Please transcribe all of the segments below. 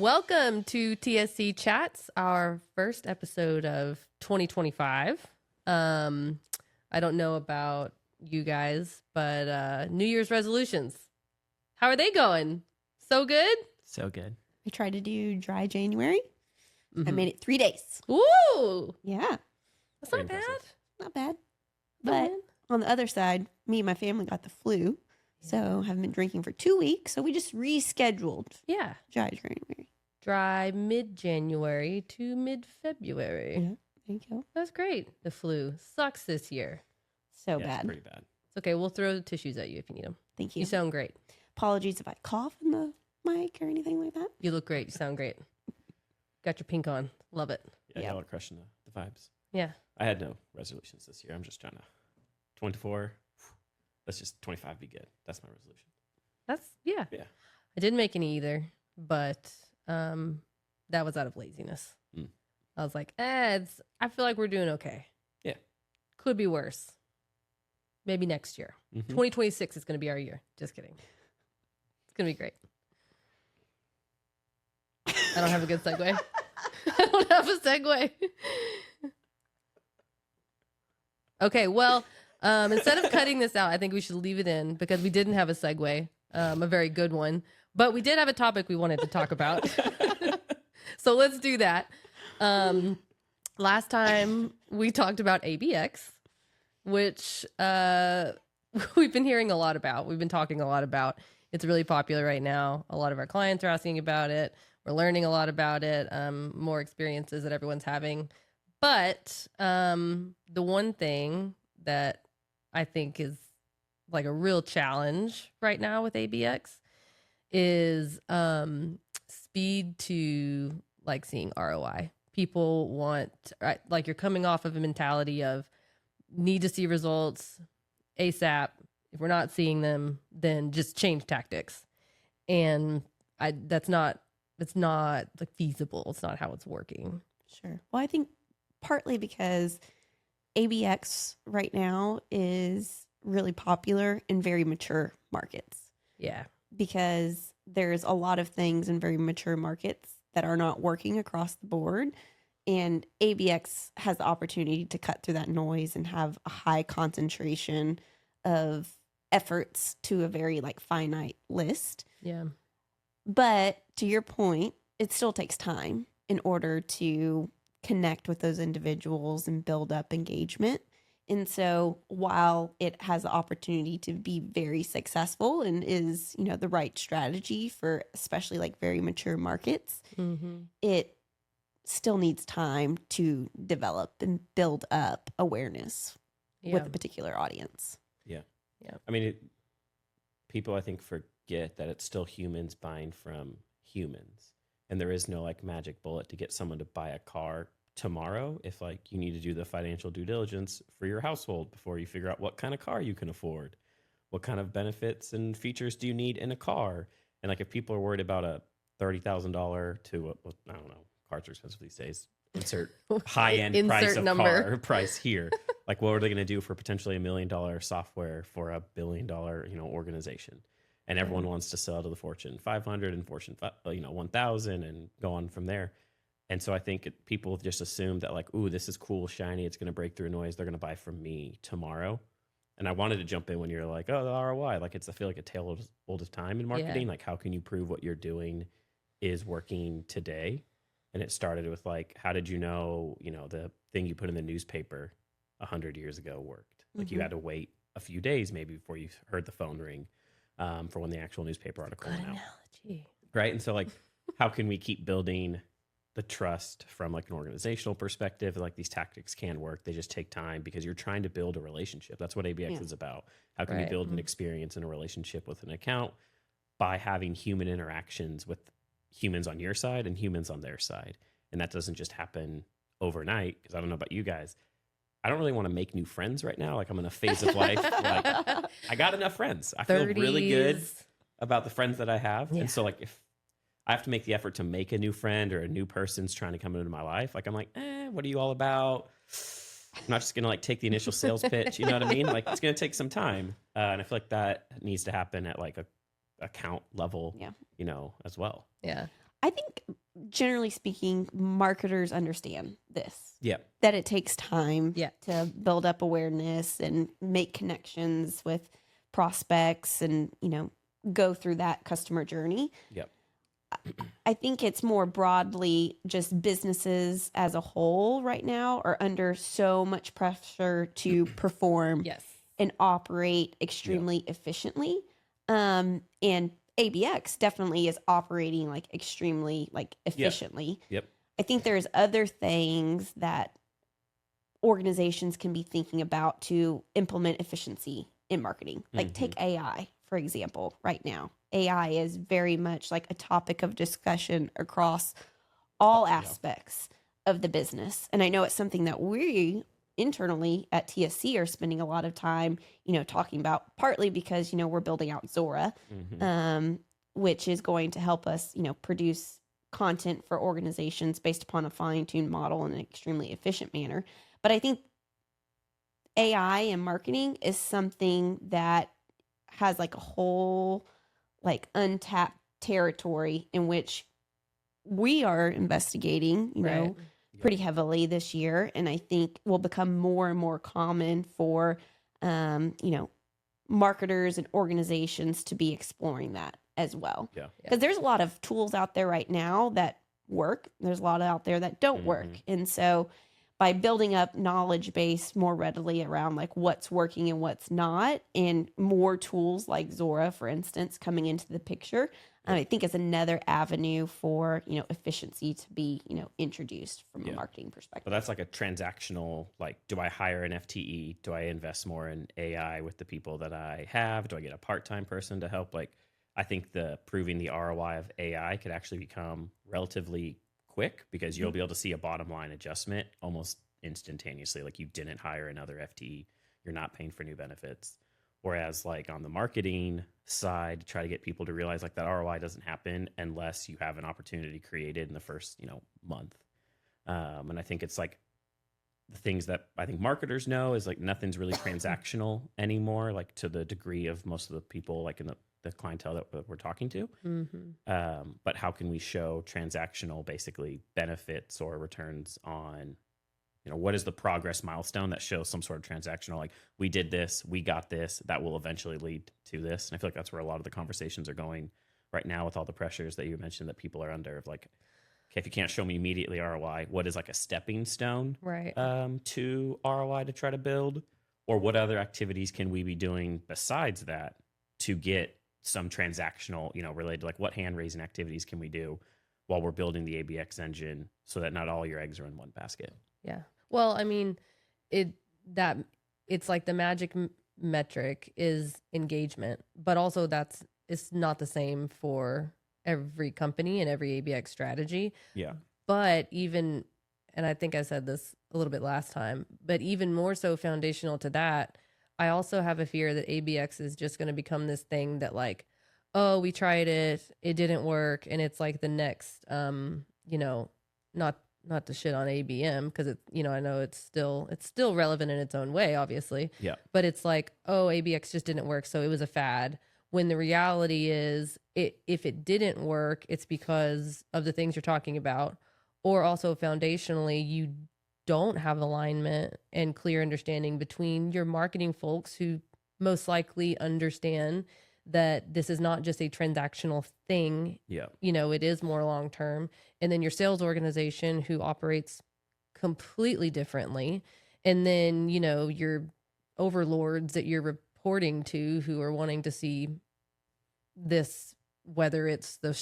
Welcome to TSC Chats, our first episode of 2025. I don't know about you guys, but New Year's resolutions, how are they going? So good? So good. I tried to do dry January. I made it 3 days. Ooh, Yeah, that's not bad. not bad. Not But bad. on the other side, me and my family got the flu. So haven't been drinking for 2 weeks. So we just rescheduled Yeah, dry January. dry mid-January to mid-February. Yeah, thank you. That's great. The flu sucks this year. So Yeah, bad. it's pretty bad. It's okay. We'll throw the tissues at you if you need them. Thank You you. sound great. Apologies if I cough in the mic or anything like that. You look great. You sound great. Got your pink on. Love it. Yeah, Yeah. y'all are crushing the vibes. Yeah. I had no resolutions this year. I'm just trying to 24. Let's just 25 be good. That's my resolution. Yeah. Yeah. I didn't make any either, but that was out of laziness. Mm. I was like, I feel like we're doing okay. Yeah. Could be worse. Maybe next year. Mhm. 2026 is going to be our year. Just kidding. It's going to be great. I don't have a good segue. I don't have a segue. Okay, well, instead of cutting this out, I think we should leave it in because we didn't have a segue, a very good one. But we did have a topic we wanted to talk about. So let's do that. Last time we talked about ABX, which we've been hearing a lot about. We've been talking a lot about. It's really popular right now. A lot of our clients are asking about it. We're learning a lot about it, more experiences that everyone's having. But the one thing that I think is like a real challenge right now with ABX is speed to like seeing ROI. People want, like, you're coming off of a mentality of need to see results ASAP. If we're not seeing them, then just change tactics. And it's not like feasible. It's not how it's working. Sure. Well, I think partly because ABX right now is really popular in very mature markets. Yeah. Because there's a lot of things in very mature markets that are not working across the board. And ABX has the opportunity to cut through that noise and have a high concentration of efforts to a very like finite list. Yeah. But to your point, it still takes time in order to connect with those individuals and build up engagement. And so while it has the opportunity to be very successful and is, the right strategy for especially like very mature markets, it still needs time to develop and build up awareness with a particular audience. Yeah. Yeah. I mean, people, I think, forget that it's still humans buying from humans. And there is no like magic bullet to get someone to buy a car tomorrow if like you need to do the financial due diligence for your household before you figure out what kind of car you can afford. What kind of benefits and features do you need in a car? And like if people are worried about a $30,000 to I don't know, cars are expensive these days. Insert high-end price of number. car price here. Like what are they going to do for potentially $1 million software for a $1 billion, organization? And everyone wants to sell to the Fortune 500 and Fortune 1000 and go on from there. And so I think people just assume that like, ooh, this is cool, shiny, it's going to break through noise. They're going to buy from me tomorrow. And I wanted to jump in when you're like, oh, the ROI, like I feel like a tale old of time in marketing. Yeah. Like how can you prove what you're doing is working today? And it started with like, how did you know, the thing you put in the newspaper 100 years ago worked? Like you had to wait a few days maybe before you heard the phone ring for when the actual newspaper article Good went out. analogy. Right. And so like, how can we keep building the trust from like an organizational perspective? Like these tactics can work. They just take time because you're trying to build a relationship. That's what ABX is about. How can you build an experience and a relationship with an account by having human interactions with humans on your side and humans on their side? And that doesn't just happen overnight. Because I don't know about you guys. I don't really want to make new friends right now. Like I'm in a phase of life. Like I got enough friends. I feel really good about the friends that I have. Yeah. And so like if I have to make the effort to make a new friend or a new person's trying to come into my life, like I'm like, what are you all about? I'm not just gonna like take the initial sales pitch. You know what I mean? Like it's gonna take some time, and I feel like that needs to happen at like a account level, as well. Yeah. I think generally speaking, marketers understand this. Yeah. That it takes time Yeah. to build up awareness and make connections with prospects and, go through that customer journey. Yep. I think it's more broadly just businesses as a whole right now are under so much pressure to perform Yes. and operate extremely efficiently. And ABX definitely is operating like extremely like efficiently. Yep. I think there's other things that organizations can be thinking about to implement efficiency in marketing. Like take AI, for example, right now. AI is very much like a topic of discussion across all aspects of the business. And I know it's something that we internally at TSC are spending a lot of time, talking about, partly because, we're building out Zora, which is going to help us, produce content for organizations based upon a fine-tuned model in an extremely efficient manner. But I think AI and marketing is something that has like a whole like untapped territory in which we are investigating, Right. pretty heavily this year. And I think will become more and more common for, marketers and organizations to be exploring that as well. Yeah. Because there's a lot of tools out there right now that work. There's a lot out there that don't work. And so by building up knowledge base more readily around like what's working and what's not, and more tools like Zora, for instance, coming into the picture, I think is another avenue for, efficiency to be, introduced from a marketing perspective. But that's like a transactional, like, do I hire an FTE? Do I invest more in AI with the people that I have? Do I get a part-time person to help? Like, I think proving the ROI of AI could actually become relatively quick because you'll be able to see a bottom line adjustment almost instantaneously. Like you didn't hire another FTE. You're not paying for new benefits. Whereas like on the marketing side, to try to get people to realize like that ROI doesn't happen unless you have an opportunity created in the first, month. And I think it's like the things that I think marketers know is like nothing's really transactional anymore, like to the degree of most of the people like in the clientele that we're talking to. But how can we show transactional basically benefits or returns on, what is the progress milestone that shows some sort of transactional, like we did this, we got this, that will eventually lead to this. And I feel like that's where a lot of the conversations are going right now with all the pressures that you mentioned that people are under of like, okay, if you can't show me immediately ROI, what is like a stepping stone to ROI to try to build? Or what other activities can we be doing besides that to get some transactional, related to like what hand raising activities can we do while we're building the ABX engine so that not all your eggs are in one basket? Yeah. Well, I mean, it's like the magic metric is engagement, but also it's not the same for every company and every ABX strategy. Yeah. But even, and I think I said this a little bit last time, but even more so foundational to that, I also have a fear that ABX is just going to become this thing that like, oh, we tried it, it didn't work. And it's like the next, not to shit on ABM because it, I know it's still relevant in its own way, obviously. Yeah. But it's like, oh, ABX just didn't work, so it was a fad. When the reality is, if it didn't work, it's because of the things you're talking about, or also foundationally, you don't have alignment and clear understanding between your marketing folks who most likely understand that this is not just a transactional thing. Yeah. It is more long-term. And then your sales organization who operates completely differently. And then, your overlords that you're reporting to who are wanting to see this, whether it's the,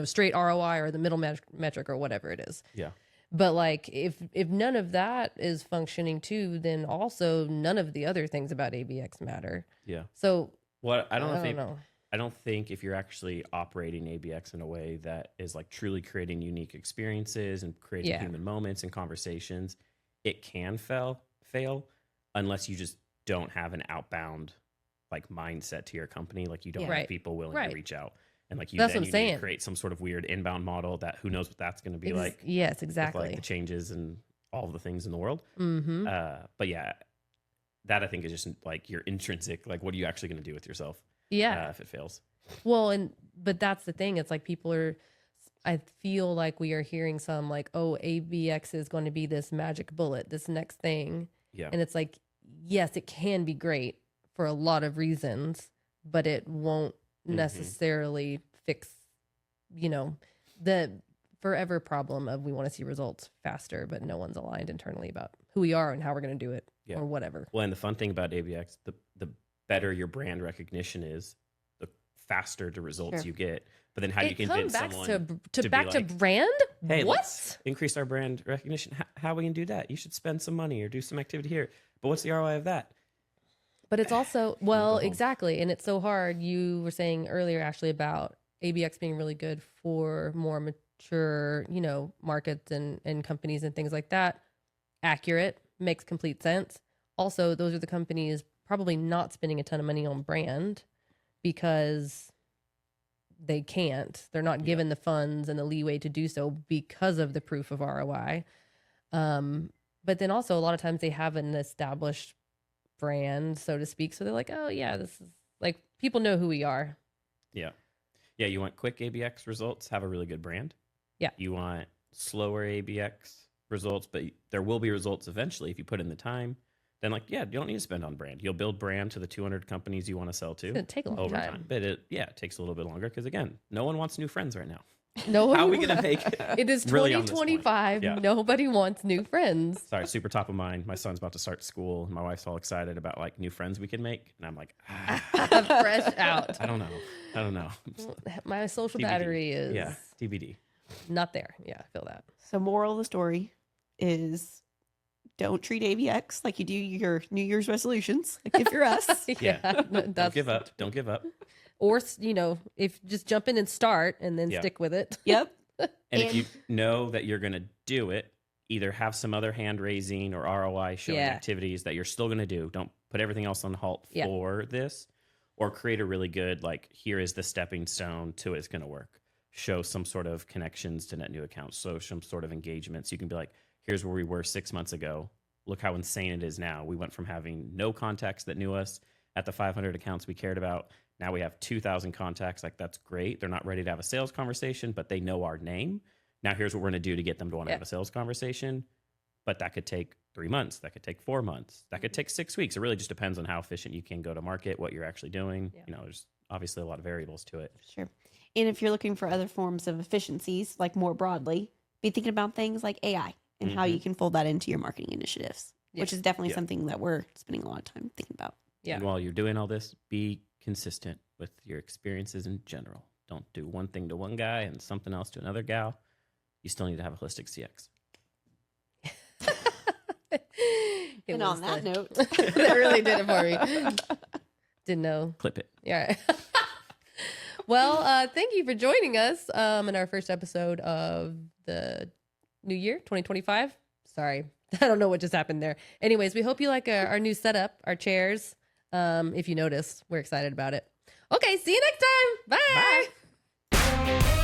straight ROI or the middle metric or whatever it is. Yeah. But like, if none of that is functioning too, then also none of the other things about ABX matter. Yeah. So, well, I don't know. I don't think if you're actually operating ABX in a way that is like truly creating unique experiences and creating human moments and conversations, it can fail unless you just don't have an outbound like mindset to your company. Like you don't have people willing to reach out. And like That's what I'm need saying. to create some sort of weird inbound model that who knows what that's going to be like. Yes, exactly. With, like the changes and all of the things in the world. But yeah, that I think is just like your intrinsic, like what are you actually going to do with yourself? If it fails. Well, but that's the thing. It's like I feel like we are hearing some like, oh, ABX is going to be this magic bullet, this next thing. Yeah. And it's like, yes, it can be great for a lot of reasons, but it won't necessarily fix, the forever problem of we want to see results faster, but no one's aligned internally about who we are and how we're going to do it or whatever. Well, and the fun thing about ABX, the better your brand recognition is, the faster the results you get. But then how do you convince someone to back to brand? Hey, what? Let's increase our brand recognition. How we can do that? You should spend some money or do some activity here. But what's the ROI of that? But it's also, exactly. And it's so hard. You were saying earlier, Ashley, about ABX being really good for more mature, markets and companies and things like that. Accurate, makes complete sense. Also, those are the companies probably not spending a ton of money on brand because they can't. They're not given the funds and the leeway to do so because of the proof of ROI. But then also a lot of times they have an established brand, so to speak. So they're like, oh yeah, this is like, people know who we are. Yeah. Yeah. You want quick ABX results, have a really good brand. Yeah. You want slower ABX results, but there will be results eventually if you put in the time. Then you don't need to spend on brand. You'll build brand to the 200 companies you want to sell to. It's going to take a long time. But it takes a little bit longer because, again, no one wants new friends right now. No, how are we going to make it? It is really 2025. Nobody wants new friends. Sorry, super top of mind. My son's about to start school. And my wife's all excited about new friends we can make. And I'm like, fresh out. I don't know. My social TBD. Battery is TBD. Not there. Yeah, I feel that. So moral of the story is, don't treat ABX like you do your New Year's resolutions. Like if you're us. Don't give up. Don't give up. Or, if just jump in and start and then stick with it. Yep. And if you know that you're going to do it, either have some other hand raising or ROI showing activities that you're still going to do. Don't put everything else on halt for this, or create a really good, here is the stepping stone to it's going to work. Show some sort of connections to net new accounts. So some sort of engagements. You can be like, here's where we were 6 months ago. Look how insane it is now. We went from having no contacts that knew us at the 500 accounts we cared about. Now we have 2,000 contacts. That's great. They're not ready to have a sales conversation, but they know our name. Now here's what we're going to do to get them to want to have a sales conversation. But that could take 3 months. That could take 4 months. That could take 6 weeks. It really just depends on how efficient you can go to market, what you're actually doing. There's obviously a lot of variables to it. Sure. And if you're looking for other forms of efficiencies, more broadly, be thinking about things like AI and how you can fold that into your marketing initiatives, which is definitely something that we're spending a lot of time thinking about. Yeah. And while you're doing all this, be consistent with your experiences in general. Don't do one thing to one guy and something else to another gal. You still need to have a holistic CX. And on that note, that really did it for me. Didn't know. Clip it. Yeah. Well, thank you for joining us in our first episode of the new year, 2025. Sorry, I don't know what just happened there. Anyways, we hope you like our new setup, our chairs. If you noticed, we're excited about it. Okay, see you next time. Bye. Bye.